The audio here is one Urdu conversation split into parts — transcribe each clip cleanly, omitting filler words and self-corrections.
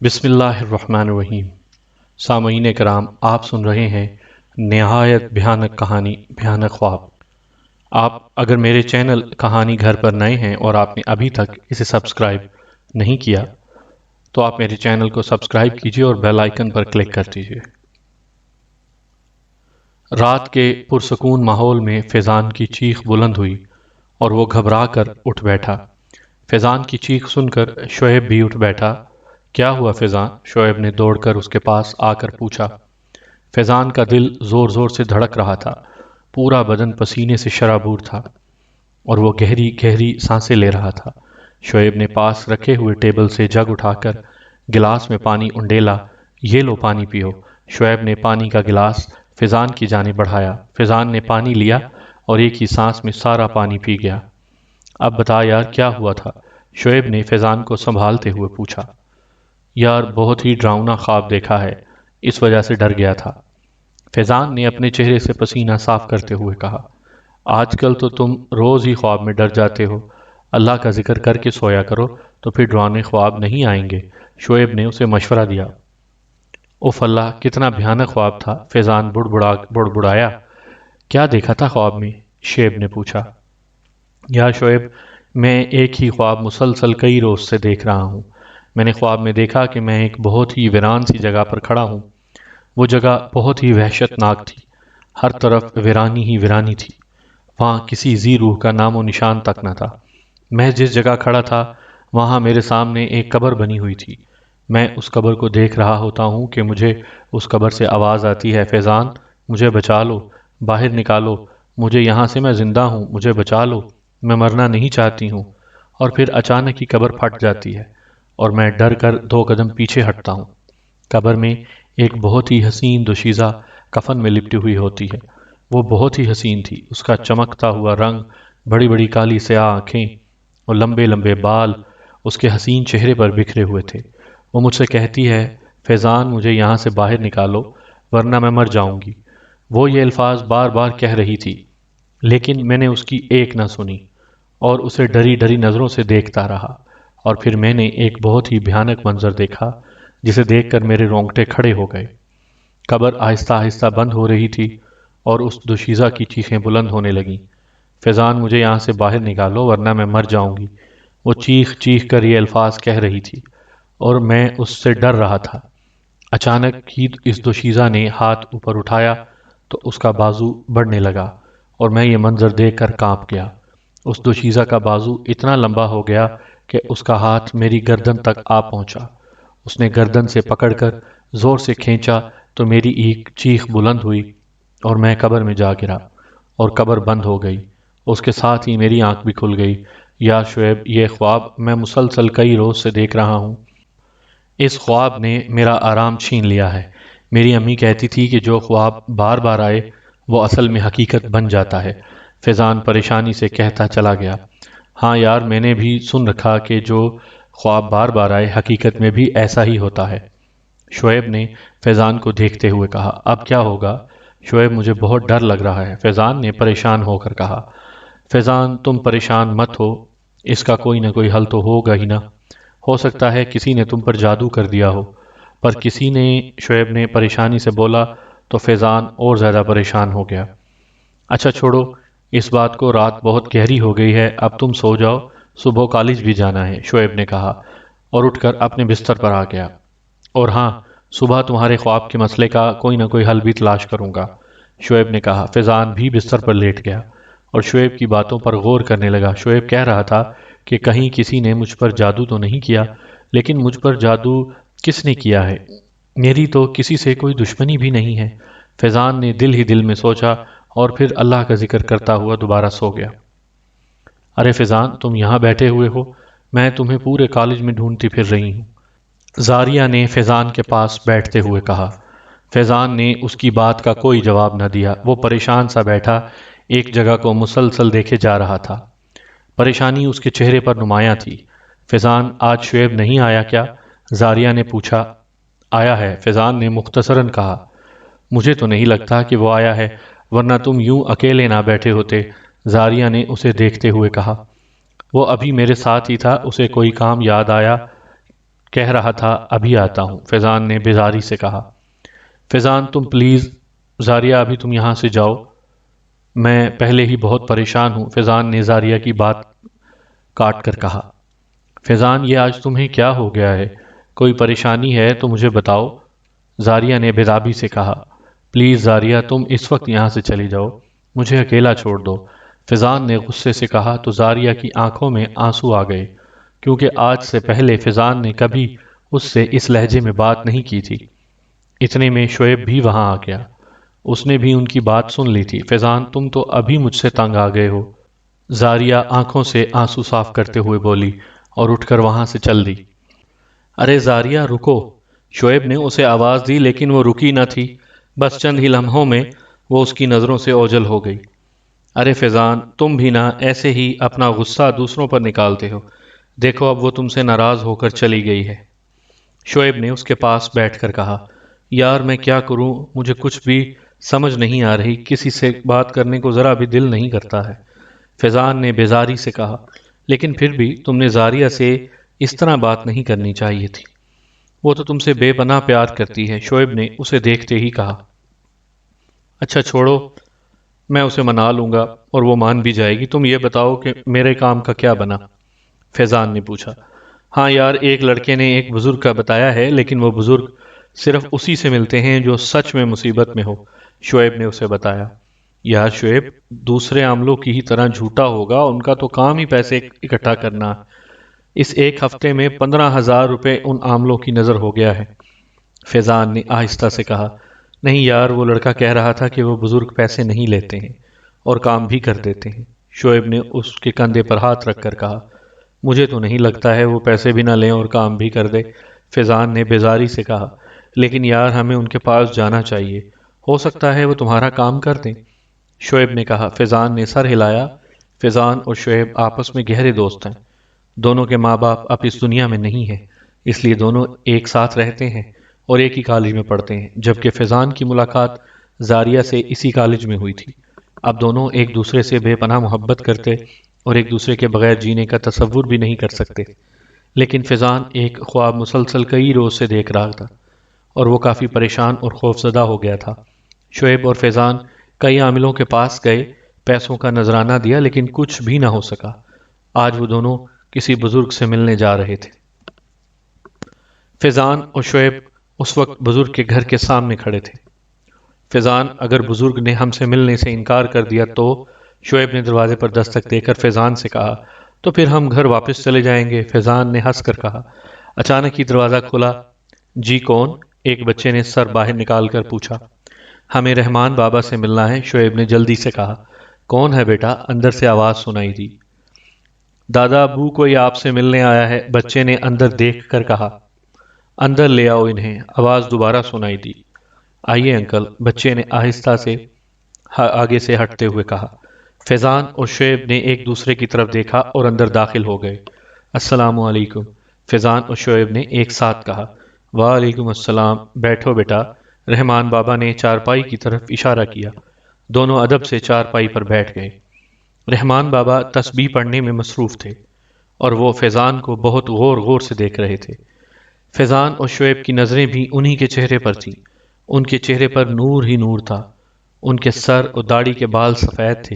بسم اللہ الرحمن الرحیم۔ سامعین کرام، آپ سن رہے ہیں نہایت بھیانک کہانی بھیانک خواب۔ آپ اگر میرے چینل کہانی گھر پر نئے ہیں اور آپ نے ابھی تک اسے سبسکرائب نہیں کیا تو آپ میرے چینل کو سبسکرائب کیجیے اور بیل آئیکن پر کلک کر دیجیے۔ رات کے پرسکون ماحول میں فیضان کی چیخ بلند ہوئی اور وہ گھبرا کر اٹھ بیٹھا۔ فیضان کی چیخ سن کر شعیب بھی اٹھ بیٹھا۔ کیا ہوا فیضان؟ شعیب نے دوڑ کر اس کے پاس آ کر پوچھا۔ فیضان کا دل زور زور سے دھڑک رہا تھا، پورا بدن پسینے سے شرابور تھا اور وہ گہری گہری سانسیں لے رہا تھا۔ شعیب نے پاس رکھے ہوئے ٹیبل سے جگ اٹھا کر گلاس میں پانی انڈیلا۔ یہ لو پانی پیو۔ شعیب نے پانی کا گلاس فیضان کی جانب بڑھایا۔ فیضان نے پانی لیا اور ایک ہی سانس میں سارا پانی پی گیا۔ اب بتا یار، کیا ہوا تھا؟ شعیب نے فیضان کو سنبھالتے ہوئے پوچھا۔ یار بہت ہی ڈراؤنا خواب دیکھا ہے، اس وجہ سے ڈر گیا تھا۔ فیضان نے اپنے چہرے سے پسینہ صاف کرتے ہوئے کہا۔ آج کل تو تم روز ہی خواب میں ڈر جاتے ہو، اللہ کا ذکر کر کے سویا کرو تو پھر ڈرانے خواب نہیں آئیں گے، شعیب نے اسے مشورہ دیا۔ اف اللہ، کتنا بھیانک خواب تھا، فیضان بڑبڑایا۔ کیا دیکھا تھا خواب میں؟ شعیب نے پوچھا۔ یا شعیب، میں ایک ہی خواب مسلسل کئی روز سے دیکھ رہا ہوں۔ میں نے خواب میں دیکھا کہ میں ایک بہت ہی ویران سی جگہ پر کھڑا ہوں۔ وہ جگہ بہت ہی وحشت ناک تھی، ہر طرف ویرانی ہی ویرانی تھی، وہاں کسی ذی روح کا نام و نشان تک نہ تھا۔ میں جس جگہ کھڑا تھا وہاں میرے سامنے ایک قبر بنی ہوئی تھی۔ میں اس قبر کو دیکھ رہا ہوتا ہوں کہ مجھے اس قبر سے آواز آتی ہے، فیضان مجھے بچا لو، باہر نکالو، مجھے یہاں سے، میں زندہ ہوں، مجھے بچا لو، میں مرنا نہیں چاہتی ہوں۔ اور پھر اچانک ہی قبر پھٹ جاتی ہے اور میں ڈر کر 2 قدم پیچھے ہٹتا ہوں۔ قبر میں ایک بہت ہی حسین دوشیزہ کفن میں لپٹی ہوئی ہوتی ہے۔ وہ بہت ہی حسین تھی، اس کا چمکتا ہوا رنگ، بڑی بڑی کالی سیاہ آنکھیں اور لمبے لمبے بال اس کے حسین چہرے پر بکھرے ہوئے تھے۔ وہ مجھ سے کہتی ہے، فیضان مجھے یہاں سے باہر نکالو ورنہ میں مر جاؤں گی۔ وہ یہ الفاظ بار بار کہہ رہی تھی، لیکن میں نے اس کی ایک نہ سنی اور اسے ڈری ڈری نظروں سے دیکھتا رہا۔ اور پھر میں نے ایک بہت ہی بھیانک منظر دیکھا جسے دیکھ کر میرے رونگٹے کھڑے ہو گئے۔ قبر آہستہ آہستہ بند ہو رہی تھی اور اس دوشیزہ کی چیخیں بلند ہونے لگیں۔ فیضان مجھے یہاں سے باہر نکالو ورنہ میں مر جاؤں گی۔ وہ چیخ چیخ کر یہ الفاظ کہہ رہی تھی اور میں اس سے ڈر رہا تھا۔ اچانک ہی اس دوشیزہ نے ہاتھ اوپر اٹھایا تو اس کا بازو بڑھنے لگا اور میں یہ منظر دیکھ کر کانپ گیا۔ اس دوشیزہ کا بازو اتنا لمبا ہو گیا کہ اس کا ہاتھ میری گردن تک آ پہنچا۔ اس نے گردن سے پکڑ کر زور سے کھینچا تو میری ایک چیخ بلند ہوئی اور میں قبر میں جا گرا اور قبر بند ہو گئی۔ اس کے ساتھ ہی میری آنکھ بھی کھل گئی۔ یا شعیب، یہ خواب میں مسلسل کئی روز سے دیکھ رہا ہوں۔ اس خواب نے میرا آرام چھین لیا ہے۔ میری امی کہتی تھی کہ جو خواب بار بار آئے وہ اصل میں حقیقت بن جاتا ہے۔ فیضان پریشانی سے کہتا چلا گیا۔ ہاں یار، میں نے بھی سن رکھا کہ جو خواب بار بار آئے حقیقت میں بھی ایسا ہی ہوتا ہے۔ شعیب نے فیضان کو دیکھتے ہوئے کہا۔ اب کیا ہوگا؟ شعیب، مجھے بہت ڈر لگ رہا ہے، فیضان نے پریشان ہو کر کہا۔ فیضان تم پریشان مت ہو، اس کا کوئی نہ کوئی حل تو ہوگا ہی نا۔ ہو سکتا ہے کسی نے تم پر جادو کر دیا ہو۔ پر کسی نے؟ شعیب نے پریشانی سے بولا تو فیضان اور زیادہ پریشان ہو گیا۔ اچھا چھوڑو اس بات کو، رات بہت گہری ہو گئی ہے، اب تم سو جاؤ، صبح کالج بھی جانا ہے، شعیب نے کہا اور اٹھ کر اپنے بستر پر آ گیا۔ اور ہاں، صبح تمہارے خواب کے مسئلے کا کوئی نہ کوئی حل بھی تلاش کروں گا، شعیب نے کہا۔ فیضان بھی بستر پر لیٹ گیا اور شعیب کی باتوں پر غور کرنے لگا۔ شعیب کہہ رہا تھا کہ کہیں کسی نے مجھ پر جادو تو نہیں کیا، لیکن مجھ پر جادو کس نے کیا ہے؟ میری تو کسی سے کوئی دشمنی بھی نہیں ہے، فیضان نے دل ہی دل میں سوچا اور پھر اللہ کا ذکر کرتا ہوا دوبارہ سو گیا۔ ارے فیضان، تم یہاں بیٹھے ہوئے ہو، میں تمہیں پورے کالج میں ڈھونڈتی پھر رہی ہوں، زاریہ نے فیضان کے پاس بیٹھتے ہوئے کہا۔ فیضان نے اس کی بات کا کوئی جواب نہ دیا۔ وہ پریشان سا بیٹھا ایک جگہ کو مسلسل دیکھے جا رہا تھا۔ پریشانی اس کے چہرے پر نمایاں تھی۔ فیضان، آج شعیب نہیں آیا کیا؟ زاریہ نے پوچھا۔ آیا ہے، فیضان نے مختصراً کہا۔ مجھے تو نہیں لگتا کہ وہ آیا ہے، ورنہ تم یوں اکیلے نہ بیٹھے ہوتے، زاریہ نے اسے دیکھتے ہوئے کہا۔ وہ ابھی میرے ساتھ ہی تھا، اسے کوئی کام یاد آیا کہہ رہا تھا ابھی آتا ہوں، فیضان نے بیزاری سے کہا۔ فیضان تم پلیز، زاریہ ابھی تم یہاں سے جاؤ، میں پہلے ہی بہت پریشان ہوں، فیضان نے زاریہ کی بات کاٹ کر کہا۔ فیضان یہ آج تمہیں کیا ہو گیا ہے؟ کوئی پریشانی ہے تو مجھے بتاؤ، زاریہ نے بےتابی سے کہا۔ پلیز زاریہ تم اس وقت یہاں سے چلی جاؤ، مجھے اکیلا چھوڑ دو، فیضان نے غصے سے کہا تو زاریہ کی آنکھوں میں آنسو آ گئے، کیونکہ آج سے پہلے فیضان نے کبھی اس سے اس لہجے میں بات نہیں کی تھی۔ اتنے میں شعیب بھی وہاں آ گیا، اس نے بھی ان کی بات سن لی تھی۔ فیضان تم تو ابھی مجھ سے تنگ آ گئے ہو، زاریہ آنکھوں سے آنسو صاف کرتے ہوئے بولی اور اٹھ کر وہاں سے چل دی۔ ارے زاریہ رکو، شعیب نے اسے آواز دی لیکن وہ رکی نہ تھی، بس چند ہی لمحوں میں وہ اس کی نظروں سے اوجھل ہو گئی۔ ارے فیضان تم بھی نہ ایسے ہی اپنا غصہ دوسروں پر نکالتے ہو، دیکھو اب وہ تم سے ناراض ہو کر چلی گئی ہے، شعیب نے اس کے پاس بیٹھ کر کہا۔ یار میں کیا کروں، مجھے کچھ بھی سمجھ نہیں آ رہی، کسی سے بات کرنے کو ذرا بھی دل نہیں کرتا ہے، فیضان نے بیزاری سے کہا۔ لیکن پھر بھی تم نے زاریہ سے اس طرح بات نہیں کرنی چاہیے تھی، وہ تو تم سے بے پناہ پیار کرتی ہے، شعیب نے اسے دیکھتے ہی کہا۔ اچھا چھوڑو، میں اسے منا لوں گا اور وہ مان بھی جائے گی، تم یہ بتاؤ کہ میرے کام کا کیا بنا، فیضان نے پوچھا۔ ہاں یار، ایک لڑکے نے ایک بزرگ کا بتایا ہے، لیکن وہ بزرگ صرف اسی سے ملتے ہیں جو سچ میں مصیبت میں ہو، شعیب نے اسے بتایا۔ یار شعیب دوسرے عاملوں کی ہی طرح جھوٹا ہوگا، ان کا تو کام ہی پیسے اکٹھا کرنا، اس ایک ہفتے میں 15,000 روپے ان عاملوں کی نظر ہو گیا ہے، فیضان نے آہستہ سے کہا۔ نہیں یار، وہ لڑکا کہہ رہا تھا کہ وہ بزرگ پیسے نہیں لیتے ہیں اور کام بھی کر دیتے ہیں، شعیب نے اس کے کندھے پر ہاتھ رکھ کر کہا۔ مجھے تو نہیں لگتا ہے وہ پیسے بھی نہ لیں اور کام بھی کر دے، فیضان نے بیزاری سے کہا۔ لیکن یار ہمیں ان کے پاس جانا چاہیے، ہو سکتا ہے وہ تمہارا کام کر دیں، شعیب نے کہا۔ فیضان نے سر ہلایا۔ فیضان اور شعیب آپس میں گہرے دوست ہیں، دونوں کے ماں باپ اب اس دنیا میں نہیں ہیں، اس لیے دونوں ایک ساتھ رہتے ہیں اور ایک ہی کالج میں پڑھتے ہیں، جبکہ فیضان کی ملاقات زاریہ سے اسی کالج میں ہوئی تھی۔ اب دونوں ایک دوسرے سے بے پناہ محبت کرتے اور ایک دوسرے کے بغیر جینے کا تصور بھی نہیں کر سکتے، لیکن فیضان ایک خواب مسلسل کئی روز سے دیکھ رہا تھا اور وہ کافی پریشان اور خوفزدہ ہو گیا تھا۔ شعیب اور فیضان کئی عاملوں کے پاس گئے، پیسوں کا نذرانہ دیا، لیکن کچھ بھی نہ ہو سکا۔ آج وہ دونوں کسی بزرگ سے ملنے جا رہے تھے۔ فیضان اور شعیب اس وقت بزرگ کے گھر کے سامنے کھڑے تھے۔ فیضان اگر بزرگ نے ہم سے ملنے سے انکار کر دیا تو، شعیب نے دروازے پر دستک دے کر فیضان سے کہا۔ تو پھر ہم گھر واپس چلے جائیں گے، فیضان نے ہنس کر کہا۔ اچانک ہی دروازہ کھلا۔ جی کون؟ ایک بچے نے سر باہر نکال کر پوچھا۔ ہمیں رحمان بابا سے ملنا ہے، شعیب نے جلدی سے کہا۔ کون ہے بیٹا؟ اندر سے آواز سنائی دی۔ دادا ابو کوئی آپ سے ملنے آیا ہے، بچے نے اندر دیکھ کر کہا۔ اندر لے آؤ انہیں، آواز دوبارہ سنائی دی۔ آئیے انکل، بچے نے آہستہ سے آگے سے ہٹتے ہوئے کہا۔ فیضان اور شعیب نے ایک دوسرے کی طرف دیکھا اور اندر داخل ہو گئے۔ السلام علیکم، فیضان اور شعیب نے ایک ساتھ کہا۔ وعلیکم السلام، بیٹھو بیٹا، رحمان بابا نے چارپائی کی طرف اشارہ کیا۔ دونوں ادب سے چارپائی پر بیٹھ گئے۔ رحمان بابا تسبیح پڑھنے میں مصروف تھے اور وہ فیضان کو بہت غور غور سے دیکھ رہے تھے۔ فیضان اور شعیب کی نظریں بھی انہی کے چہرے پر تھیں، ان کے چہرے پر نور ہی نور تھا، ان کے سر اور داڑھی کے بال سفید تھے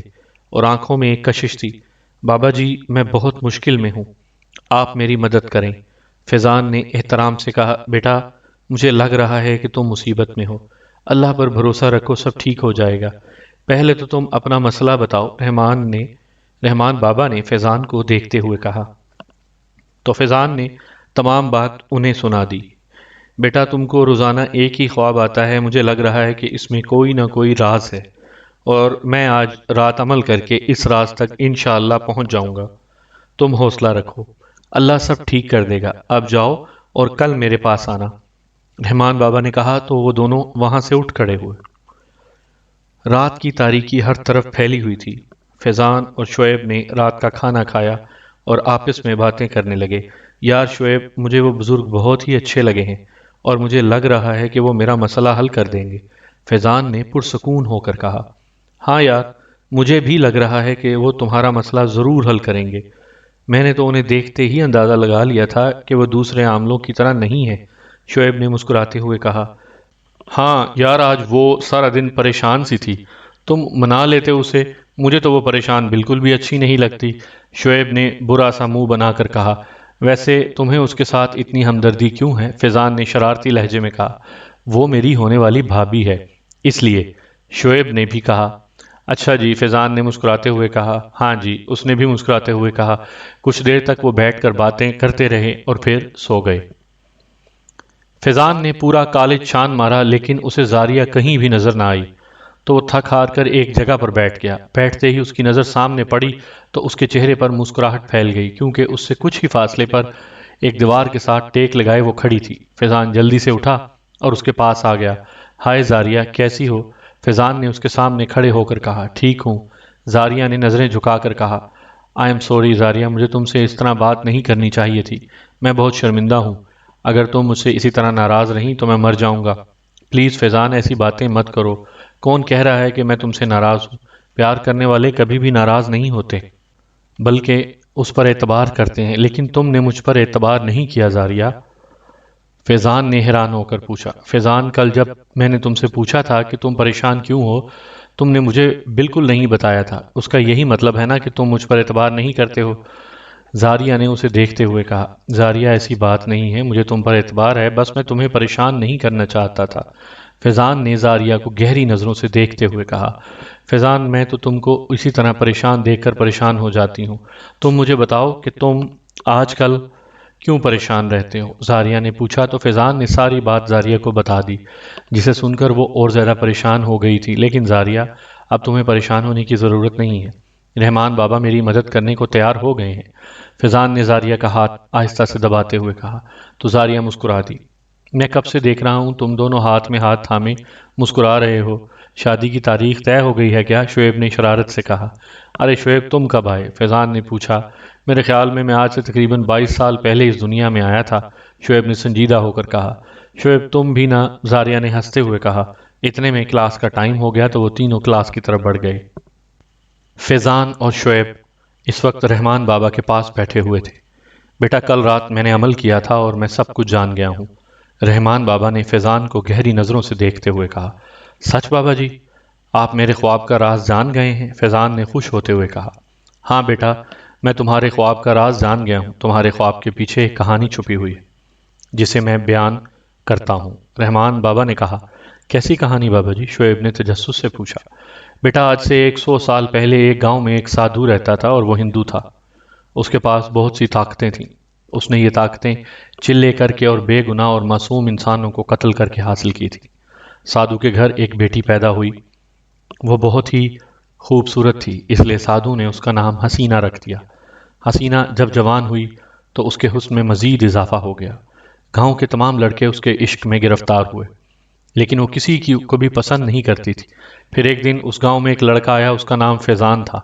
اور آنکھوں میں ایک کشش تھی۔ بابا جی میں بہت مشکل میں ہوں، آپ میری مدد کریں، فیضان نے احترام سے کہا۔ بیٹا مجھے لگ رہا ہے کہ تم مصیبت میں ہو، اللہ پر بھروسہ رکھو، سب ٹھیک ہو جائے گا، پہلے تو تم اپنا مسئلہ بتاؤ، رحمان بابا نے فیضان کو دیکھتے ہوئے کہا۔ تو فیضان نے تمام بات انہیں سنا دی۔ بیٹا تم کو روزانہ ایک ہی خواب آتا ہے، مجھے لگ رہا ہے کہ اس میں کوئی نہ کوئی راز ہے، اور میں آج رات عمل کر کے اس راز تک انشاءاللہ پہنچ جاؤں گا، تم حوصلہ رکھو، اللہ سب ٹھیک کر دے گا، اب جاؤ اور کل میرے پاس آنا، رحمان بابا نے کہا تو وہ دونوں وہاں سے اٹھ کھڑے ہوئے۔ رات کی تاریکی ہر طرف پھیلی ہوئی تھی۔ فیضان اور شعیب نے رات کا کھانا کھایا اور آپس میں باتیں کرنے لگے۔ یار شعیب مجھے وہ بزرگ بہت ہی اچھے لگے ہیں اور مجھے لگ رہا ہے کہ وہ میرا مسئلہ حل کر دیں گے، فیضان نے پرسکون ہو کر کہا۔ ہاں یار مجھے بھی لگ رہا ہے کہ وہ تمہارا مسئلہ ضرور حل کریں گے، میں نے تو انہیں دیکھتے ہی اندازہ لگا لیا تھا کہ وہ دوسرے عاملوں کی طرح نہیں ہے، شعیب نے مسکراتے ہوئے کہا۔ ہاں یار، آج وہ سارا دن پریشان سی تھی، تم منا لیتے اسے، مجھے تو وہ پریشان بالکل بھی اچھی نہیں لگتی، شعیب نے برا سا منہ بنا کر کہا۔ ویسے تمہیں اس کے ساتھ اتنی ہمدردی کیوں ہے؟ فیضان نے شرارتی لہجے میں کہا۔ وہ میری ہونے والی بھابھی ہے، اس لیے، شعیب نے بھی کہا۔ اچھا جی، فیضان نے مسکراتے ہوئے کہا۔ ہاں جی، اس نے بھی مسکراتے ہوئے کہا۔ کچھ دیر تک وہ بیٹھ کر باتیں کرتے رہے اور پھر سو گئے۔ فیضان نے پورا کالج چھان مارا لیکن اسے زاریہ کہیں بھی نظر نہ آئی، تو وہ تھک ہار کر ایک جگہ پر بیٹھ گیا۔ بیٹھتے ہی اس کی نظر سامنے پڑی تو اس کے چہرے پر مسکراہٹ پھیل گئی، کیونکہ اس سے کچھ ہی فاصلے پر ایک دیوار کے ساتھ ٹیک لگائے وہ کھڑی تھی۔ فیضان جلدی سے اٹھا اور اس کے پاس آ گیا۔ ہائے زاریہ، کیسی ہو؟ فیضان نے اس کے سامنے کھڑے ہو کر کہا۔ ٹھیک ہوں، زاریہ نے نظریں جھکا کر کہا۔ آئی ایم سوری زاریہ، مجھے تم سے اس طرح بات نہیں کرنی چاہیے تھی، میں بہت شرمندہ ہوں، اگر تم مجھ سے اسی طرح ناراض رہیں تو میں مر جاؤں گا۔ پلیز فیضان، ایسی باتیں مت کرو، کون کہہ رہا ہے کہ میں تم سے ناراض ہوں؟ پیار کرنے والے کبھی بھی ناراض نہیں ہوتے، بلکہ اس پر اعتبار کرتے ہیں، لیکن تم نے مجھ پر اعتبار نہیں کیا زاریہ، فیضان نے حیران ہو کر پوچھا۔ فیضان، کل جب میں نے تم سے پوچھا تھا کہ تم پریشان کیوں ہو، تم نے مجھے بالکل نہیں بتایا تھا، اس کا یہی مطلب ہے نا کہ تم مجھ پر اعتبار نہیں کرتے ہو؟ زاریہ نے اسے دیکھتے ہوئے کہا۔ زاریہ، ایسی بات نہیں ہے، مجھے تم پر اعتبار ہے، بس میں تمہیں پریشان نہیں کرنا چاہتا تھا، فیضان نے زاریہ کو گہری نظروں سے دیکھتے ہوئے کہا۔ فیضان، میں تو تم کو اسی طرح پریشان دیکھ کر پریشان ہو جاتی ہوں، تم مجھے بتاؤ کہ تم آج کل کیوں پریشان رہتے ہو؟ زاریہ نے پوچھا تو فیضان نے ساری بات زاریہ کو بتا دی، جسے سن کر وہ اور زیادہ پریشان ہو گئی تھی۔ لیکن زاریہ، اب تمہیں پریشان ہونے کی ضرورت نہیں ہے، رحمان بابا میری مدد کرنے کو تیار ہو گئے ہیں، فیضان نے زاریہ کا ہاتھ آہستہ سے دباتے ہوئے کہا۔ تو زاریہ مسکرا دی۔ میں کب سے دیکھ رہا ہوں تم دونوں ہاتھ میں ہاتھ تھامے مسکرا رہے ہو، شادی کی تاریخ طے ہو گئی ہے کیا؟ شعیب نے شرارت سے کہا۔ ارے شعیب، تم کب آئے؟ فیضان نے پوچھا۔ میرے خیال میں آج سے تقریباً 22 سال پہلے اس دنیا میں آیا تھا، شعیب نے سنجیدہ ہو کر کہا۔ شعیب، تم بھی نہ، زاریہ نے ہنستے ہوئے کہا۔ اتنے میں کلاس کا ٹائم ہو گیا تو وہ تینوں کلاس کی طرف بڑھ گئے۔ فیضان اور شعیب اس وقت رحمان بابا کے پاس بیٹھے ہوئے تھے۔ بیٹا، کل رات میں نے عمل کیا تھا اور میں سب کچھ جان گیا ہوں، رحمان بابا نے فیضان کو گہری نظروں سے دیکھتے ہوئے کہا۔ سچ بابا جی، آپ میرے خواب کا راز جان گئے ہیں؟ فیضان نے خوش ہوتے ہوئے کہا۔ ہاں بیٹا، میں تمہارے خواب کا راز جان گیا ہوں، تمہارے خواب کے پیچھے ایک کہانی چھپی ہوئی ہے جسے میں بیان کرتا ہوں، رحمان بابا نے کہا۔ کیسی کہانی بابا جی؟ شعیب نے تجسس سے پوچھا۔ بیٹا، آج سے 100 سال پہلے ایک گاؤں میں ایک سادھو رہتا تھا اور وہ ہندو تھا، اس کے پاس بہت سی طاقتیں تھیں، اس نے یہ طاقتیں چلے کر کے اور بے گناہ اور معصوم انسانوں کو قتل کر کے حاصل کی تھی۔ سادھو کے گھر ایک بیٹی پیدا ہوئی، وہ بہت ہی خوبصورت تھی، اس لیے سادھو نے اس کا نام حسینہ رکھ دیا۔ حسینہ جب جوان ہوئی تو اس کے حسن میں مزید اضافہ ہو گیا، گاؤں کے تمام لڑکے اس کے عشق میں گرفتار ہوئے، لیکن وہ کسی کی کو بھی پسند نہیں کرتی تھی۔ پھر ایک دن اس گاؤں میں ایک لڑکا آیا، اس کا نام فیضان تھا،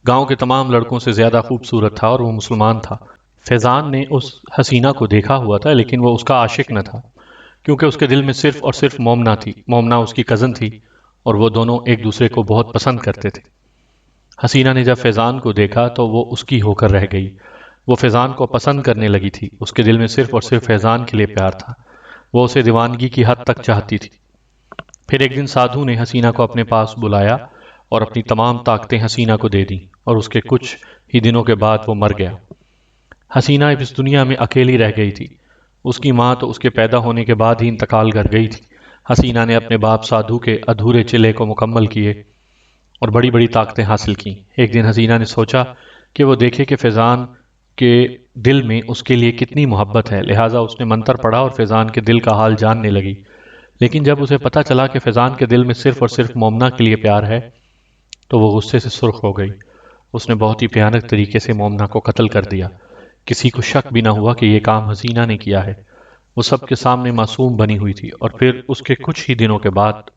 گاؤں کے تمام لڑکوں سے زیادہ خوبصورت تھا اور وہ مسلمان تھا۔ فیضان نے اس حسینہ کو دیکھا ہوا تھا لیکن وہ اس کا عاشق نہ تھا، کیونکہ اس کے دل میں صرف اور صرف مومنہ تھی، مومنہ اس کی کزن تھی اور وہ دونوں ایک دوسرے کو بہت پسند کرتے تھے۔ حسینہ نے جب فیضان کو دیکھا تو وہ اس کی ہو کر رہ گئی، وہ فیضان کو پسند کرنے لگی تھی، اس کے دل میں صرف اور صرف فیضان کے لیے پیار تھا، وہ اسے دیوانگی کی حد تک چاہتی تھی۔ پھر ایک دن سادھو نے حسینہ کو اپنے پاس بلایا اور اپنی تمام طاقتیں حسینہ کو دے دیں، اور اس کے کچھ ہی دنوں کے بعد وہ مر گیا۔ حسینہ اب اس دنیا میں اکیلی رہ گئی تھی، اس کی ماں تو اس کے پیدا ہونے کے بعد ہی انتقال کر گئی تھی۔ حسینہ نے اپنے باپ سادھو کے ادھورے چلے کو مکمل کیے اور بڑی بڑی طاقتیں حاصل کیں۔ ایک دن حسینہ نے سوچا کہ وہ دیکھے کہ فیضان کے دل میں اس کے لیے کتنی محبت ہے، لہٰذا اس نے منتر پڑھا اور فیضان کے دل کا حال جاننے لگی۔ لیکن جب اسے پتہ چلا کہ فیضان کے دل میں صرف اور صرف مومنہ کے لیے پیار ہے تو وہ غصے سے سرخ ہو گئی، اس نے بہت ہی بھیانک طریقے سے مومنہ کو قتل کر دیا، کسی کو شک بھی نہ ہوا کہ یہ کام حسینہ نے کیا ہے، وہ سب کے سامنے معصوم بنی ہوئی تھی۔ اور پھر اس کے کچھ ہی دنوں کے بعد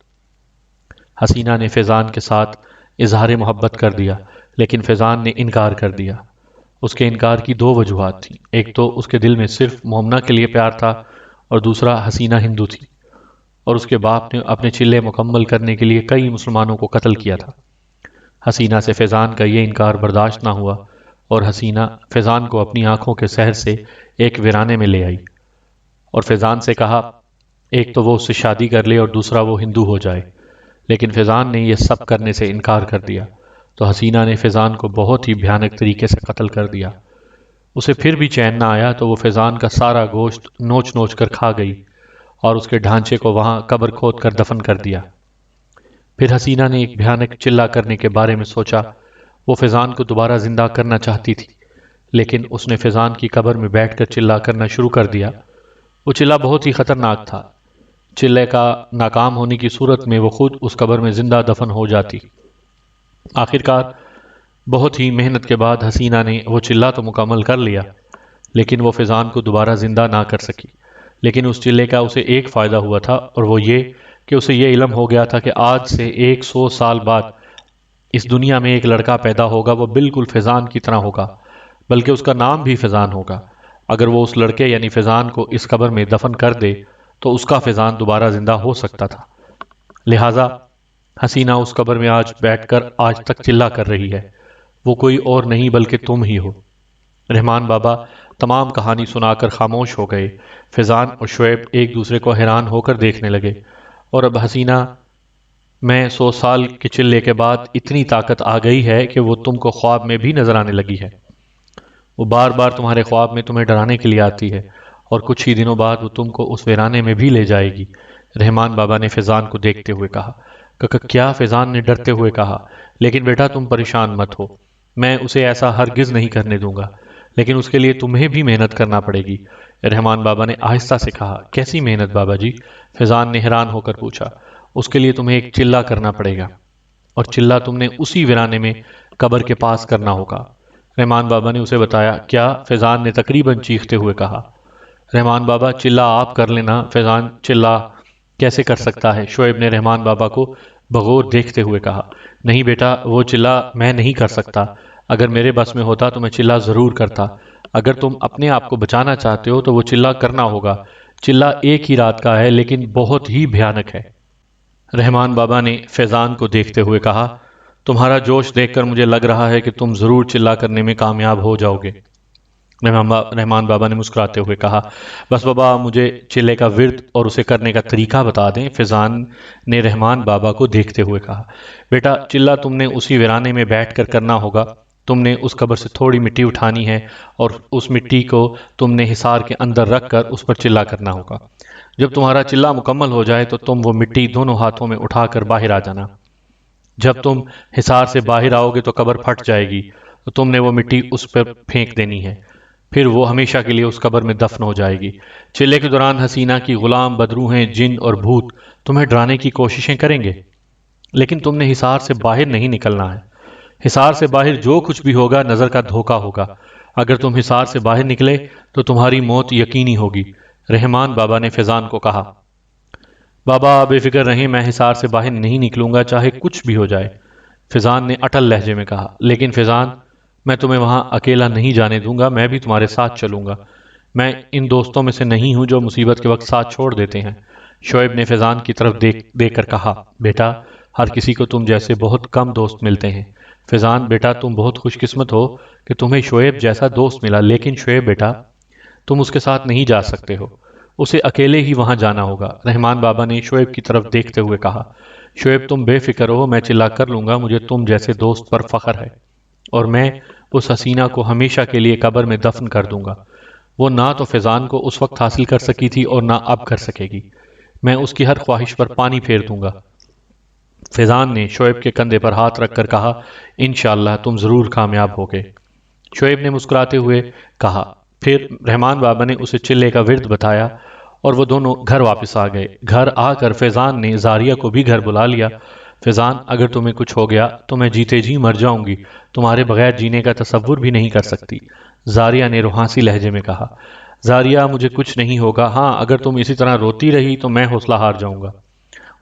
حسینہ نے فیضان کے ساتھ اظہار محبت کر دیا، لیکن فیضان نے انکار کر دیا۔ اس کے انکار کی دو وجوہات تھیں، ایک تو اس کے دل میں صرف مومنہ کے لیے پیار تھا اور دوسرا حسینہ ہندو تھی، اور اس کے باپ نے اپنے چلے مکمل کرنے کے لیے کئی مسلمانوں کو قتل کیا تھا۔ حسینہ سے فیضان کا یہ انکار برداشت نہ ہوا اور حسینہ فیضان کو اپنی آنکھوں کے سحر سے ایک ویرانے میں لے آئی اور فیضان سے کہا ایک تو وہ اس سے شادی کر لے اور دوسرا وہ ہندو ہو جائے، لیکن فیضان نے یہ سب کرنے سے انکار کر دیا تو حسینہ نے فیضان کو بہت ہی بھیانک طریقے سے قتل کر دیا۔ اسے پھر بھی چین نہ آیا تو وہ فیضان کا سارا گوشت نوچ نوچ کر کھا گئی اور اس کے ڈھانچے کو وہاں قبر کھود کر دفن کر دیا۔ پھر حسینہ نے ایک بھیانک چلہ کرنے کے بارے میں سوچا۔ وہ فیضان کو دوبارہ زندہ کرنا چاہتی تھی، لیکن اس نے فیضان کی قبر میں بیٹھ کر چلہ کرنا شروع کر دیا۔ وہ چلہ بہت ہی خطرناک تھا۔ چلے کا ناکام ہونے کی صورت میں وہ خود اس قبر میں زندہ دفن ہو جاتی۔ آخرکار بہت ہی محنت کے بعد حسینہ نے وہ چلہ تو مکمل کر لیا، لیکن وہ فیضان کو دوبارہ زندہ نہ کر سکی۔ لیکن اس چلے کا اسے ایک فائدہ ہوا تھا، اور وہ یہ کہ اسے یہ علم ہو گیا تھا کہ آج سے 100 سال بعد اس دنیا میں ایک لڑکا پیدا ہوگا، وہ بالکل فیضان کی طرح ہوگا، بلکہ اس کا نام بھی فیضان ہوگا۔ اگر وہ اس لڑکے یعنی فیضان کو اس قبر میں دفن کر دے تو اس کا فیضان دوبارہ زندہ ہو سکتا تھا۔ لہٰذا حسینہ اس قبر میں آج بیٹھ کر آج تک چلہ کر رہی ہے۔ وہ کوئی اور نہیں بلکہ تم ہی ہو۔ رحمان بابا تمام کہانی سنا کر خاموش ہو گئے۔ فیضان اور شعیب ایک دوسرے کو حیران ہو کر دیکھنے لگے۔ اور اب حسینہ میں 100 سال کے چلے کے بعد اتنی طاقت آ گئی ہے کہ وہ تم کو خواب میں بھی نظر آنے لگی ہے۔ وہ بار بار تمہارے خواب میں تمہیں ڈرانے کے لیے آتی ہے، اور کچھ ہی دنوں بعد وہ تم کو اس ویرانے میں بھی لے جائے گی۔ رحمان بابا نے فیضان کو دیکھتے ہوئے کہا۔ کیا؟ فیضان نے ڈرتے ہوئے کہا۔ لیکن بیٹا تم پریشان مت ہو، میں اسے ایسا ہرگز نہیں کرنے دوں گا، لیکن اس کے لیے تمہیں بھی محنت کرنا پڑے گی۔ رحمان بابا نے آہستہ سے کہا۔ کیسی محنت بابا جی؟ فیضان نے حیران ہو کر پوچھا۔ اس کے لیے تمہیں ایک چلہ کرنا پڑے گا، اور چلہ تم نے اسی ویرانے میں قبر کے پاس کرنا ہوگا۔ رحمان بابا نے اسے بتایا۔ کیا؟ فیضان نے تقریباً چیختے ہوئے کہا۔ رحمان بابا چلہ آپ کر لینا، فیضان چلہ کیسے کر سکتا ہے؟ شعیب نے رحمان بابا کو بغور دیکھتے ہوئے کہا۔ نہیں بیٹا، وہ چلہ میں نہیں کر سکتا۔ اگر میرے بس میں ہوتا تو میں چلہ ضرور کرتا۔ اگر تم اپنے آپ کو بچانا چاہتے ہو تو وہ چلہ کرنا ہوگا۔ چلہ ایک ہی رات کا ہے، لیکن بہت ہی بھیانک ہے۔ رحمان بابا نے فیضان کو دیکھتے ہوئے کہا۔ تمہارا جوش دیکھ کر مجھے لگ رہا ہے کہ تم ضرور چلہ کرنے میں کامیاب ہو جاؤ گے۔ رحمان بابا نے مسکراتے ہوئے کہا۔ بس بابا مجھے چلے کا ورد اور اسے کرنے کا طریقہ بتا دیں، فیضان نے رحمان بابا کو دیکھتے ہوئے کہا۔ بیٹا چلہ تم نے اسی ویرانے میں بیٹھ کر کرنا ہوگا۔ تم نے اس قبر سے تھوڑی مٹی اٹھانی ہے، اور اس مٹی کو تم نے حصار کے اندر رکھ کر اس پر چلہ کرنا ہوگا۔ جب تمہارا چلہ مکمل ہو جائے تو تم وہ مٹی دونوں ہاتھوں میں اٹھا کر باہر آ جانا۔ جب تم حصار سے باہر آؤ گے تو قبر پھٹ جائے گی، تو تم نے وہ مٹی اس پر پھینک دینی ہے، پھر وہ ہمیشہ کے لیے اس قبر میں دفن ہو جائے گی۔ چلے کے دوران حسینہ کی غلام بدروہیں، جن اور بھوت تمہیں ڈرانے کی کوششیں کریں گے، لیکن تم نے حصار سے باہر نہیں نکلنا ہے۔ حصار سے باہر جو کچھ بھی ہوگا نظر کا دھوکہ ہوگا۔ اگر تم حصار سے باہر نکلے تو تمہاری موت یقینی ہوگی۔ رحمان بابا نے فیضان کو کہا۔ بابا بے فکر رہیں، میں حصار سے باہر نہیں نکلوں گا چاہے کچھ بھی ہو جائے، فیضان نے اٹل لہجے میں کہا۔ لیکن فیضان، میں تمہیں وہاں اکیلا نہیں جانے دوں گا، میں بھی تمہارے ساتھ چلوں گا۔ میں ان دوستوں میں سے نہیں ہوں جو مصیبت کے وقت ساتھ چھوڑ دیتے ہیں۔ شعیب نے فیضان کی طرف دیکھ کر کہا۔ بیٹا ہر کسی کو تم جیسے بہت کم دوست ملتے ہیں۔ فیضان بیٹا تم بہت خوش قسمت ہو کہ تمہیں شعیب جیسا دوست ملا، لیکن شعیب بیٹا تم اس کے ساتھ نہیں جا سکتے ہو، اسے اکیلے ہی وہاں جانا ہوگا۔ رحمان بابا نے شعیب کی طرف دیکھتے ہوئے کہا۔ شعیب تم بے فکر ہو، میں چلا کر لوں گا، مجھے تم جیسے دوست پر فخر ہے، اور میں اس حسینہ کو ہمیشہ کے لیے قبر میں دفن کر دوں گا۔ وہ نہ تو فیضان کو اس وقت حاصل کر سکی تھی اور نہ اب کر سکے گی۔ میں اس کی ہر خواہش پر پانی پھیر دوں گا۔ فیضان نے شعیب کے کندھے پر ہاتھ رکھ کر کہا۔ انشاءاللہ تم ضرور کامیاب ہوگے، شعیب نے مسکراتے ہوئے کہا۔ پھر رحمان بابا نے اسے چلے کا ورد بتایا اور وہ دونوں گھر واپس آ گئے۔ گھر آ کر فیضان نے زاریہ کو بھی گھر بلا لیا۔ فیضان اگر تمہیں کچھ ہو گیا تو میں جیتے جی مر جاؤں گی، تمہارے بغیر جینے کا تصور بھی نہیں کر سکتی، زاریہ نے روحانسی لہجے میں کہا۔ زاریہ مجھے کچھ نہیں ہوگا، ہاں اگر تم اسی طرح روتی رہی تو میں حوصلہ ہار جاؤں گا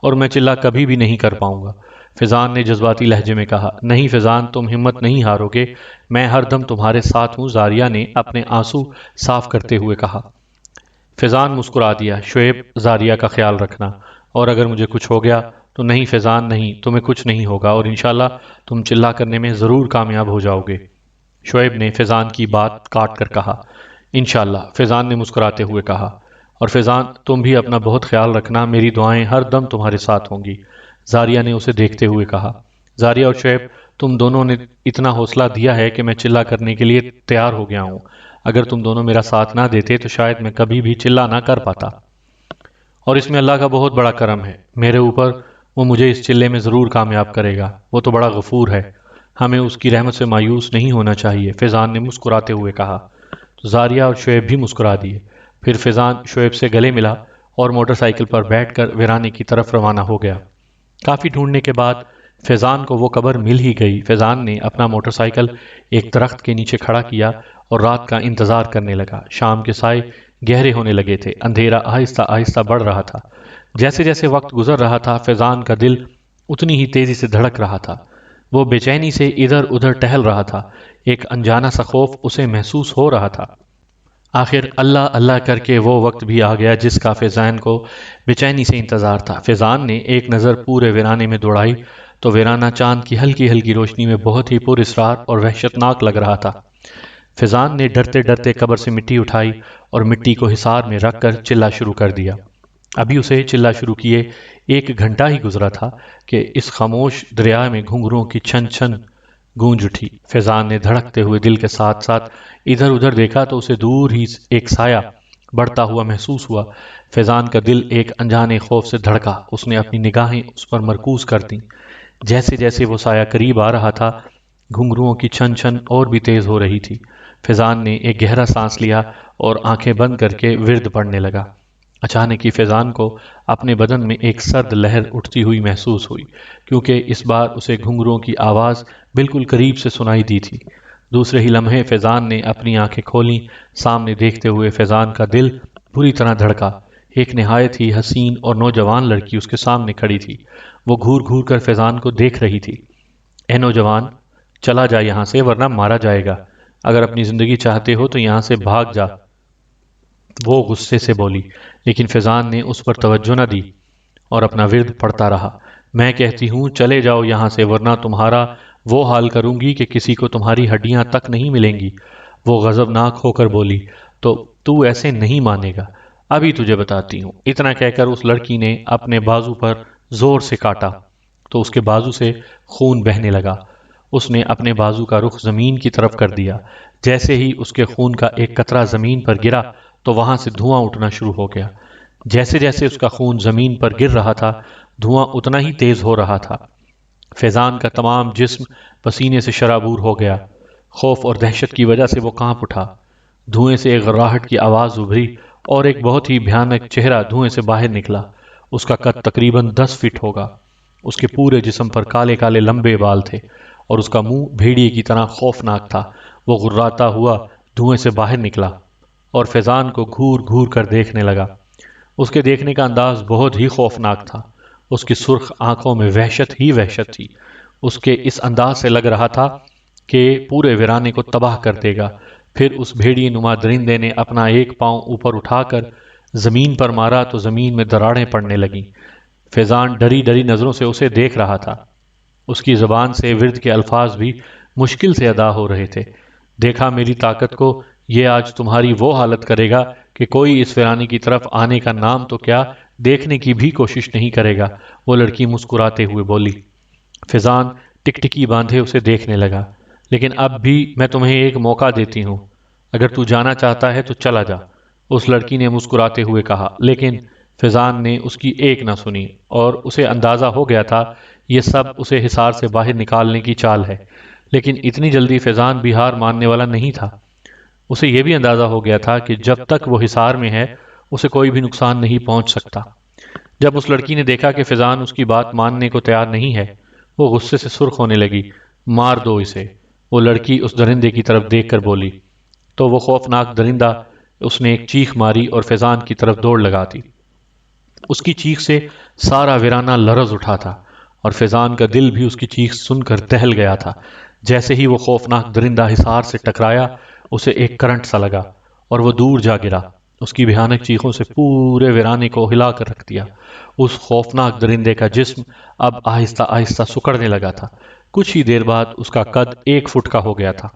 اور میں چلہ کبھی بھی نہیں کر پاؤں گا، فیضان نے جذباتی لہجے میں کہا۔ نہیں فیضان تم ہمت نہیں ہارو گے، میں ہر دم تمہارے ساتھ ہوں، زاریہ نے اپنے آنسو صاف کرتے ہوئے کہا۔ فیضان مسکرا دیا۔ شعیب زاریہ کا خیال رکھنا، اور اگر مجھے کچھ ہو گیا تو نہیں فیضان نہیں، تمہیں کچھ نہیں ہوگا اور انشاءاللہ تم چلہ کرنے میں ضرور کامیاب ہو جاؤ گے۔ شعیب نے فیضان کی بات کاٹ کر کہا۔ انشاءاللہ، فیضان نے مسکراتے ہوئے کہا۔ اور فیضان، تم بھی اپنا بہت خیال رکھنا، میری دعائیں ہر دم تمہارے ساتھ ہوں گی، زاریہ نے اسے دیکھتے ہوئے کہا۔ زاریہ اور شعیب، تم دونوں نے اتنا حوصلہ دیا ہے کہ میں چلہ کرنے کے لیے تیار ہو گیا ہوں۔ اگر تم دونوں میرا ساتھ نہ دیتے تو شاید میں کبھی بھی چلہ نہ کر پاتا۔ اور اس میں اللہ کا بہت بڑا کرم ہے میرے اوپر، وہ مجھے اس چلے میں ضرور کامیاب کرے گا، وہ تو بڑا غفور ہے، ہمیں اس کی رحمت سے مایوس نہیں ہونا چاہیے، فیضان نے مسکراتے ہوئے کہا۔ تو زاریہ اور شعیب بھی مسکرا دیے۔ پھر فیضان شعیب سے گلے ملا اور موٹر سائیکل پر بیٹھ کر ویرانے کی طرف روانہ ہو گیا۔ کافی ڈھونڈنے کے بعد فیضان کو وہ قبر مل ہی گئی۔ فیضان نے اپنا موٹر سائیکل ایک درخت کے نیچے کھڑا کیا اور رات کا انتظار کرنے لگا۔ شام کے سائے گہرے ہونے لگے تھے، اندھیرا آہستہ آہستہ بڑھ رہا تھا۔ جیسے جیسے وقت گزر رہا تھا، فیضان کا دل اتنی ہی تیزی سے دھڑک رہا تھا۔ وہ بے چینی سے ادھر ادھر ٹہل رہا تھا، ایک انجانا سا خوف اسے محسوس ہو رہا تھا۔ آخر اللہ اللہ کر کے وہ وقت بھی آ گیا جس کا فیضان کو بے چینی سے انتظار تھا۔ فیضان نے ایک نظر پورے ویرانے میں دوڑائی تو ویرانہ چاند کی ہلکی ہلکی روشنی میں بہت ہی پر اسرار اور وحشتناک لگ رہا تھا۔ فیضان نے ڈرتے ڈرتے قبر سے مٹی اٹھائی اور مٹی کو حصار میں رکھ کر چلہ شروع کر دیا۔ ابھی اسے چلہ شروع کیے 1 گھنٹہ ہی گزرا تھا کہ اس خاموش دریا میں گھنگروں کی چھن چھن گونج اٹھی۔ فیضان نے دھڑکتے ہوئے دل کے ساتھ ساتھ ادھر ادھر دیکھا تو اسے دور ہی ایک سایہ بڑھتا ہوا محسوس ہوا۔ فیضان کا دل ایک انجانے خوف سے دھڑکا، اس نے اپنی نگاہیں اس پر مرکوز کر دیں۔ جیسے جیسے وہ سایہ قریب آ رہا تھا، گھنگروؤں کی چھن چھن اور بھی تیز ہو رہی تھی۔ فیضان نے ایک گہرا سانس لیا اور آنکھیں بند کر کے ورد پڑھنے لگا۔ اچانک ہی فیضان کو اپنے بدن میں ایک سرد لہر اٹھتی ہوئی محسوس ہوئی، کیونکہ اس بار اسے گھنگروؤں کی آواز بالکل قریب سے سنائی دی تھی۔ دوسرے ہی لمحے فیضان نے اپنی آنکھیں کھولیں، سامنے دیکھتے ہوئے فیضان کا دل بری طرح دھڑکا۔ ایک نہایت ہی حسین اور نوجوان لڑکی اس کے سامنے کھڑی تھی۔ وہ گھور گھور کر فیضان کو دیکھ رہی تھی۔ اے نوجوان، چلا جا یہاں سے ورنہ مارا جائے گا، اگر اپنی زندگی چاہتے ہو تو یہاں سے بھاگ جا، وہ غصے سے بولی۔ لیکن فیضان نے اس پر توجہ نہ دی اور اپنا ورد پڑھتا رہا۔ میں کہتی ہوں چلے جاؤ یہاں سے ورنہ تمہارا وہ حال کروں گی کہ کسی کو تمہاری ہڈیاں تک نہیں ملیں گی، وہ غضبناک ہو کر بولی۔ تو ایسے نہیں مانے گا، ابھی تجھے بتاتی ہوں۔ اتنا کہہ کر اس لڑکی نے اپنے بازو پر زور سے کاٹا تو اس کے بازو سے خون بہنے لگا۔ اس نے اپنے بازو کا رخ زمین کی طرف کر دیا۔ جیسے ہی اس کے خون کا ایک قطرہ زمین پر گرا تو وہاں سے دھواں اٹھنا شروع ہو گیا۔ جیسے جیسے اس کا خون زمین پر گر رہا تھا، دھواں اتنا ہی تیز ہو رہا تھا۔ فیضان کا تمام جسم پسینے سے شرابور ہو گیا۔ خوف اور دہشت کی وجہ سے وہ کانپ اٹھا۔ دھوئیں سے ایک غراہٹ کی آواز ابھری اور ایک بہت ہی بھیانک چہرہ دھوئیں سے باہر نکلا۔ اس کا قد تقریباً 10 فٹ ہوگا۔ اس کے پورے جسم پر کالے کالے لمبے بال تھے اور اس کا منہ بھیڑیے کی طرح خوفناک تھا۔ وہ غراتا ہوا دھوئیں سے باہر نکلا اور فیضان کو گھور گھور کر دیکھنے لگا۔ اس کے دیکھنے کا انداز بہت ہی خوفناک تھا۔ اس کی سرخ آنکھوں میں وحشت ہی وحشت تھی۔ اس کے اس انداز سے لگ رہا تھا کہ پورے ویرانے کو تباہ کر دے گا۔ پھر اس بھیڑیے نما درندے نے اپنا ایک پاؤں اوپر اٹھا کر زمین پر مارا تو زمین میں دراڑیں پڑنے لگیں۔ فیضان ڈری ڈری نظروں سے اسے دیکھ رہا تھا۔ اس کی زبان سے ورد کے الفاظ بھی مشکل سے ادا ہو رہے تھے۔ دیکھا میری طاقت کو، یہ آج تمہاری وہ حالت کرے گا کہ کوئی اس ویرانے کی طرف آنے کا نام تو کیا دیکھنے کی بھی کوشش نہیں کرے گا، وہ لڑکی مسکراتے ہوئے بولی۔ فیضان ٹکٹکی باندھے اسے دیکھنے لگا۔ لیکن اب بھی میں تمہیں ایک موقع دیتی ہوں، اگر تو جانا چاہتا ہے تو چلا جا، اس لڑکی نے مسکراتے ہوئے کہا۔ لیکن فیضان نے اس کی ایک نہ سنی اور اسے اندازہ ہو گیا تھا یہ سب اسے حصار سے باہر نکالنے کی چال ہے۔ لیکن اتنی جلدی فیضان بھی ہار ماننے والا نہیں تھا۔ اسے یہ بھی اندازہ ہو گیا تھا کہ جب تک وہ حصار میں ہے اسے کوئی بھی نقصان نہیں پہنچ سکتا۔ جب اس لڑکی نے دیکھا کہ فیضان اس کی بات ماننے کو تیار نہیں ہے، وہ غصے سے سرخ ہونے لگی۔ مار دو اسے، وہ لڑکی اس درندے کی طرف دیکھ کر بولی۔ تو وہ خوفناک درندہ، اس نے ایک چیخ ماری اور فیضان کی طرف دوڑ لگا دی۔ اس کی چیخ سے سارا ویرانہ لرز اٹھا تھا اور فیضان کا دل بھی اس کی چیخ سن کر دہل گیا تھا۔ جیسے ہی وہ خوفناک درندہ حصار سے ٹکرایا، اسے ایک کرنٹ سا لگا اور وہ دور جا گرا۔ اس کی بھیانک چیخوں سے پورے ویرانے کو ہلا کر رکھ دیا۔ اس خوفناک درندے کا جسم اب آہستہ آہستہ سکڑنے لگا تھا۔ کچھ ہی دیر بعد اس کا قد 1 فٹ کا ہو گیا تھا۔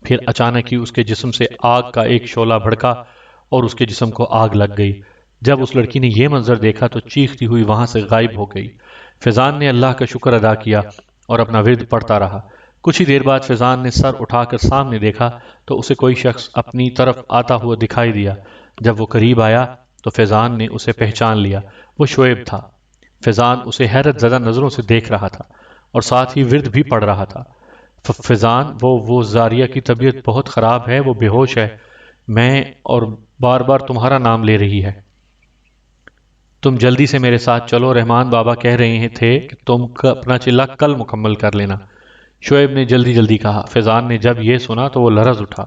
پھر اچانک ہی اس کے جسم سے آگ کا ایک شعلہ بھڑکا اور اس کے جسم کو آگ لگ گئی۔ جب اس لڑکی نے یہ منظر دیکھا تو چیختی ہوئی وہاں سے غائب ہو گئی۔ فیضان نے اللہ کا شکر ادا کیا اور اپنا ورد پڑھتا رہا۔ کچھ ہی دیر بعد فیضان نے سر اٹھا کر سامنے دیکھا تو اسے کوئی شخص اپنی طرف آتا ہوا دکھائی دیا۔ جب وہ قریب آیا تو فیضان نے اسے پہچان لیا۔ وہ شعیب تھا۔ فیضان اسے حیرت زدہ نظروں سے دیکھ رہا تھا اور ساتھ ہی ورد بھی پڑھ رہا تھا۔ فیضان، وہ زاریہ کی طبیعت بہت خراب ہے، وہ بے ہوش ہے، میں اور بار بار تمہارا نام لے رہی ہے۔ تم جلدی سے میرے ساتھ چلو، رحمان بابا کہہ رہے تھے کہ تم اپنا چلہ کل مکمل کر لینا۔ شعیب نے جلدی جلدی کہا۔ فیضان نے جب یہ سنا تو وہ لرز اٹھا۔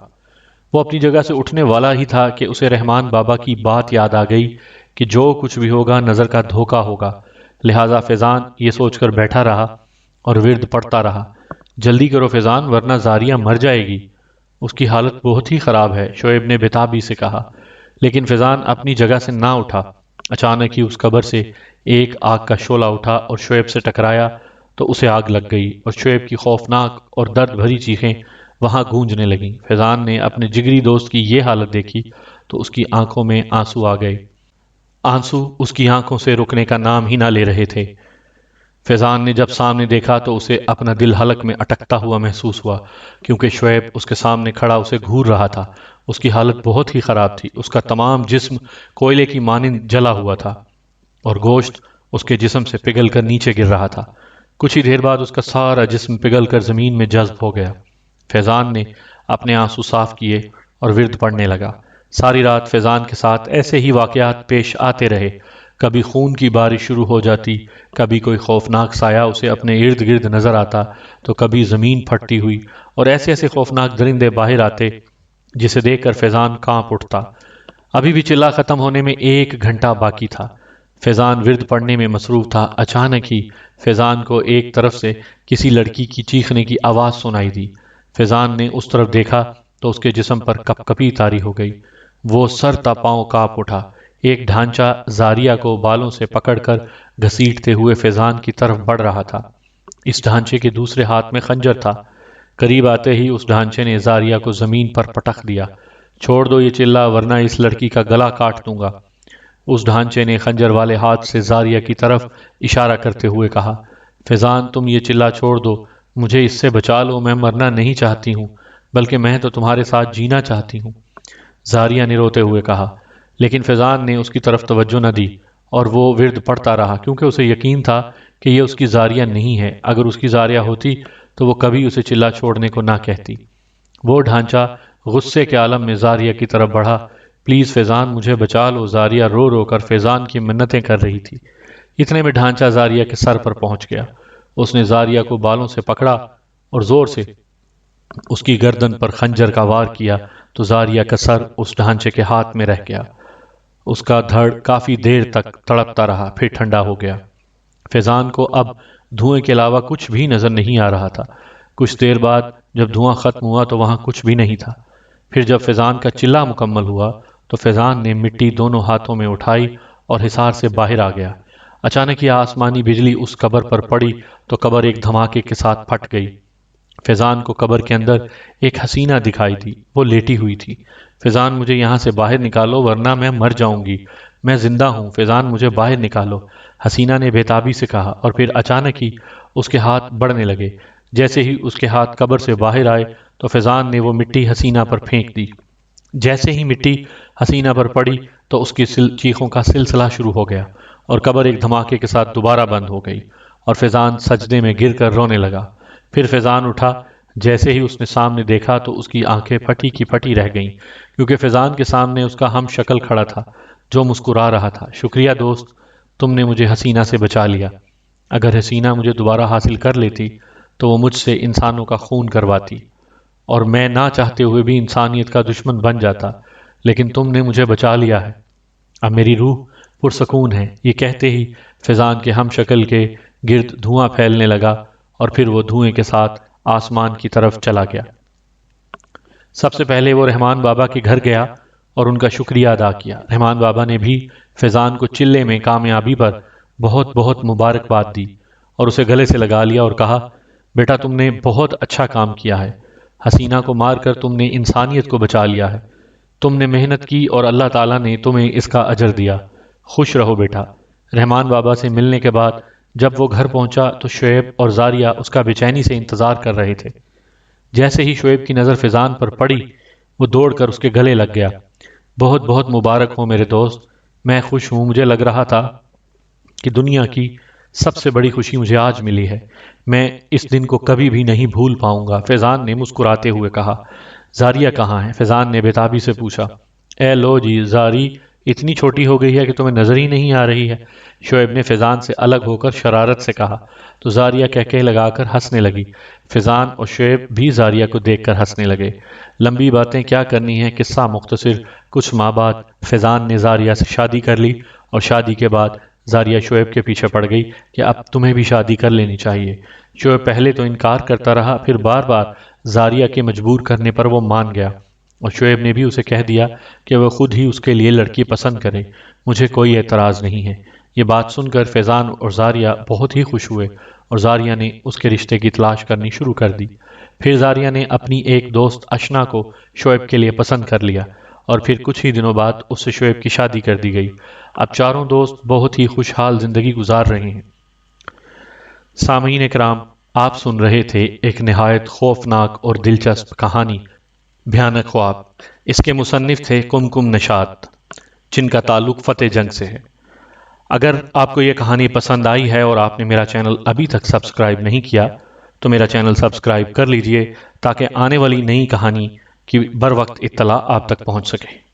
وہ اپنی جگہ سے اٹھنے والا ہی تھا کہ اسے رحمان بابا کی بات یاد آ گئی کہ جو کچھ بھی ہوگا نظر کا دھوکہ ہوگا، لہٰذا فیضان یہ سوچ کر بیٹھا رہا اور ورد پڑھتا رہا۔ جلدی کرو فیضان، ورنہ زاریہ مر جائے گی، اس کی حالت بہت ہی خراب ہے، شعیب نے بےتابی سے کہا۔ لیکن فیضان اپنی جگہ سے نہ اٹھا۔ اچانک ہی اس قبر سے ایک آگ کا شعلہ اٹھا اور شعیب سے ٹکرایا تو اسے آگ لگ گئی اور شعیب کی خوفناک اور درد بھری چیخیں وہاں گونجنے لگیں۔ فیضان نے اپنے جگری دوست کی یہ حالت دیکھی تو اس کی آنکھوں میں آنسو آ گئے۔ آنسو اس کی آنکھوں سے رکنے کا نام ہی نہ لے رہے تھے۔ فیضان نے جب سامنے دیکھا تو اسے اپنا دل حلق میں اٹکتا ہوا محسوس ہوا، کیونکہ شعیب اس کے سامنے کھڑا اسے گھور رہا تھا۔ اس کی حالت بہت ہی خراب تھی، اس کا تمام جسم کوئلے کی مانند جلا ہوا تھا اور گوشت اس کے جسم سے پگھل کر نیچے گر رہا تھا۔ کچھ ہی دیر بعد اس کا سارا جسم پگھل کر زمین میں جذب ہو گیا۔ فیضان نے اپنے آنسو صاف کیے اور ورد پڑھنے لگا۔ ساری رات فیضان کے ساتھ ایسے ہی واقعات پیش آتے رہے۔ کبھی خون کی بارش شروع ہو جاتی، کبھی کوئی خوفناک سایہ اسے اپنے ارد گرد نظر آتا، تو کبھی زمین پھٹتی ہوئی اور ایسے ایسے خوفناک درندے باہر آتے جسے دیکھ کر فیضان کانپ اٹھتا۔ ابھی بھی چلہ ختم ہونے میں 1 گھنٹہ باقی تھا۔ فیضان ورد پڑھنے میں مصروف تھا۔ اچانک ہی فیضان کو ایک طرف سے کسی لڑکی کی چیخنے کی آواز سنائی دی۔ فیضان نے اس طرف دیکھا تو اس کے جسم پر کپ کپی طاری ہو گئی۔ وہ سر تا پاؤں کانپ اٹھا۔ ایک ڈھانچہ زاریہ کو بالوں سے پکڑ کر گھسیٹتے ہوئے فیضان کی طرف بڑھ رہا تھا۔ اس ڈھانچے کے دوسرے ہاتھ میں خنجر تھا۔ قریب آتے ہی اس ڈھانچے نے زاریہ کو زمین پر پٹخ دیا۔ چھوڑ دو یہ چلہ ورنہ اس لڑکی کا گلا کاٹ دوں گا۔ اس ڈھانچے نے خنجر والے ہاتھ سے زاریہ کی طرف اشارہ کرتے ہوئے کہا، فیضان تم یہ چلہ چھوڑ دو، مجھے اس سے بچا لو، میں مرنا نہیں چاہتی ہوں، بلکہ میں تو تمہارے ساتھ جینا چاہتی ہوں۔ زاریہ نے روتے ہوئے کہا، لیکن فیضان نے اس کی طرف توجہ نہ دی اور وہ ورد پڑھتا رہا، کیونکہ اسے یقین تھا کہ یہ اس کی زاریہ نہیں ہے۔ اگر اس کی زاریہ ہوتی تو وہ کبھی اسے چلہ چھوڑنے کو نہ کہتی۔ وہ ڈھانچہ غصے کے عالم میں زاریہ کی طرف بڑھا۔ پلیز فیضان مجھے بچا لو، زاریہ رو رو کر فیضان کی منتیں کر رہی تھی۔ اتنے میں ڈھانچہ زاریہ کے سر پر پہنچ گیا۔ اس نے زاریہ کو بالوں سے پکڑا اور زور سے اس کی گردن پر خنجر کا وار کیا تو زاریہ کا سر اس ڈھانچے کے ہاتھ میں رہ گیا۔ اس کا دھڑ کافی دیر تک تڑپتا رہا، پھر ٹھنڈا ہو گیا۔ فیضان کو اب دھوئیں کے علاوہ کچھ بھی نظر نہیں آ رہا تھا۔ کچھ دیر بعد جب دھواں ختم ہوا تو وہاں کچھ بھی نہیں تھا۔ پھر جب فیضان کا چلہ مکمل ہوا تو فیضان نے مٹی دونوں ہاتھوں میں اٹھائی اور حصار سے باہر آ گیا۔ اچانک یہ آسمانی بجلی اس قبر پر پڑی تو قبر ایک دھماکے کے ساتھ پھٹ گئی۔ فیضان کو قبر کے اندر ایک حسینہ دکھائی دی، وہ لیٹی ہوئی تھی۔ فیضان مجھے یہاں سے باہر نکالو ورنہ میں مر جاؤں گی، میں زندہ ہوں، فیضان مجھے باہر نکالو، حسینہ نے بےتابی سے کہا، اور پھر اچانک ہی اس کے ہاتھ بڑھنے لگے۔ جیسے ہی اس کے ہاتھ قبر سے باہر آئے تو فیضان نے وہ مٹی حسینہ پر پھینک دی۔ جیسے ہی مٹی حسینہ پر پڑی تو اس کی چیخوں کا سلسلہ شروع ہو گیا اور قبر ایک دھماکے کے ساتھ دوبارہ بند ہو گئی اور فیضان سجدے میں گر کر رونے لگا۔ پھر فیضان اٹھا۔ جیسے ہی اس نے سامنے دیکھا تو اس کی آنکھیں پھٹی کی پھٹی رہ گئیں، کیونکہ فیضان کے سامنے اس کا ہم شکل کھڑا تھا جو مسکرا رہا تھا۔ شکریہ دوست، تم نے مجھے حسینہ سے بچا لیا۔ اگر حسینہ مجھے دوبارہ حاصل کر لیتی تو وہ مجھ سے انسانوں کا خون کرواتی اور میں نہ چاہتے ہوئے بھی انسانیت کا دشمن بن جاتا، لیکن تم نے مجھے بچا لیا ہے، اب میری روح پرسکون ہے۔ یہ کہتے ہی فیضان کے ہم شکل کے گرد دھواں پھیلنے لگا اور پھر وہ دھوئیں کے ساتھ آسمان کی طرف چلا گیا۔ سب سے پہلے وہ رحمان بابا کے گھر گیا اور ان کا شکریہ ادا کیا۔ رحمان بابا نے بھی فیضان کو چلے میں کامیابی پر بہت بہت مبارکباد دی اور اسے گلے سے لگا لیا اور کہا، بیٹا تم نے بہت اچھا کام کیا ہے، حسینہ کو مار کر تم نے انسانیت کو بچا لیا ہے۔ تم نے محنت کی اور اللہ تعالیٰ نے تمہیں اس کا اجر دیا۔ خوش رہو بیٹا۔ رحمان بابا سے ملنے کے بعد جب وہ گھر پہنچا تو شعیب اور زاریہ اس کا بے چینی سے انتظار کر رہے تھے۔ جیسے ہی شعیب کی نظر فیضان پر پڑی وہ دوڑ کر اس کے گلے لگ گیا۔ بہت بہت مبارک ہو میرے دوست، میں خوش ہوں، مجھے لگ رہا تھا کہ دنیا کی سب سے بڑی خوشی مجھے آج ملی ہے، میں اس دن کو کبھی بھی نہیں بھول پاؤں گا، فیضان نے مسکراتے ہوئے کہا۔ زاریہ کہاں ہے؟ فیضان نے بےتابی سے پوچھا۔ اے لو جی، زاری اتنی چھوٹی ہو گئی ہے کہ تمہیں نظر ہی نہیں آ رہی ہے، شعیب نے فیضان سے الگ ہو کر شرارت سے کہا تو زاریہ کہکہ لگا کر ہنسنے لگی۔ فیضان اور شعیب بھی زاریہ کو دیکھ کر ہنسنے لگے۔ لمبی باتیں کیا کرنی ہیں، قصہ مختصر۔ کچھ ماہ بعد فیضان نے زاریہ سے شادی کر لی اور شادی کے بعد زاریہ شعیب کے پیچھے پڑ گئی کہ اب تمہیں بھی شادی کر لینی چاہیے۔ شعیب پہلے تو انکار کرتا رہا، پھر بار بار زاریہ کے مجبور کرنے پر وہ مان گیا اور شعیب نے بھی اسے کہہ دیا کہ وہ خود ہی اس کے لیے لڑکی پسند کرے، مجھے کوئی اعتراض نہیں ہے۔ یہ بات سن کر فیضان اور زاریہ بہت ہی خوش ہوئے اور زاریہ نے اس کے رشتے کی تلاش کرنی شروع کر دی۔ پھر زاریہ نے اپنی ایک دوست اشنا کو شعیب کے لیے پسند کر لیا اور پھر کچھ ہی دنوں بعد اس سے شعیب کی شادی کر دی گئی۔ اب چاروں دوست بہت ہی خوشحال زندگی گزار رہے ہیں۔ سامعین اکرام، آپ سن رہے تھے ایک نہایت خوفناک اور دلچسپ کہانی بھیانک خواب۔ اس کے مصنف تھے کمکم نشاط، جن کا تعلق فتح جنگ سے ہے۔ اگر آپ کو یہ کہانی پسند آئی ہے اور آپ نے میرا چینل ابھی تک سبسکرائب نہیں کیا تو میرا چینل سبسکرائب کر لیجئے تاکہ آنے والی نئی کہانی کی بر وقت اطلاع آپ تک پہنچ سکے۔